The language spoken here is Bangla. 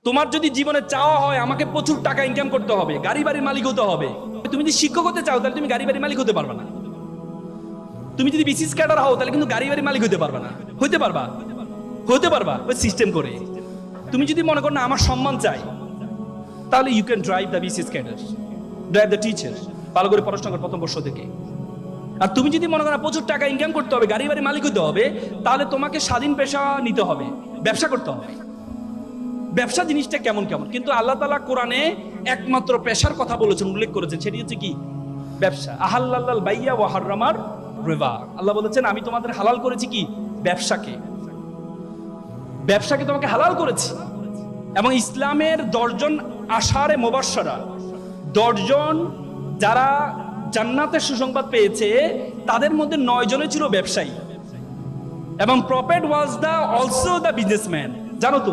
তোমার যদি জীবনে চাওয়া হয় আমাকে প্রচুর টাকা ইনকাম করতে হবে, গাড়ি বাড়ির মালিক হতে হবে, তুমি যদি শিক্ষক হতে চাও তাহলে তুমি গাড়ি বাড়ির মালিক হতে পারবে না। তুমি যদি বিসিএস ক্যাডার হও তাহলে কিন্তু গাড়ি বাড়ির মালিক হতে পারবে না। হতে পারবা ওই সিস্টেম করে। তুমি যদি মনে করো না আমার সম্মান চাই, তাহলে you can drive the BCS cadre, drive the teacher, ভালো করে পড়াশোনা কর প্রথম বর্ষ থেকে। আর তুমি যদি মনে করো প্রচুর টাকা ইনকাম করতে হবে, গাড়ি বাড়ির মালিক হতে হবে, তাহলে তোমাকে স্বাধীন পেশা নিতে হবে, ব্যবসা করতে হবে। ব্যবসা জিনিসটা কেমন কেমন, কিন্তু আল্লাহ তাআলা কোরআনে একমাত্র পেশার কথা বলেছেন, উল্লেখ করেছেন, সেটি হচ্ছে কি? ব্যবসা। আহাল্লাল বাইয়া ওয়া হাররামার রিবা। আল্লাহ বলেছেন আমি তোমাদের হালাল করেছি কি? ব্যবসাকে তোমাকে হালাল করেছি। এবং ইসলামের 10 জন আশারে মুবাশশারা, 10 জন যারা জান্নাতের সুসংবাদ পেয়েছে, তাদের মধ্যে 9 জনই ছিল ব্যবসায়ী। এবং prophet was also the businessman. জানো তো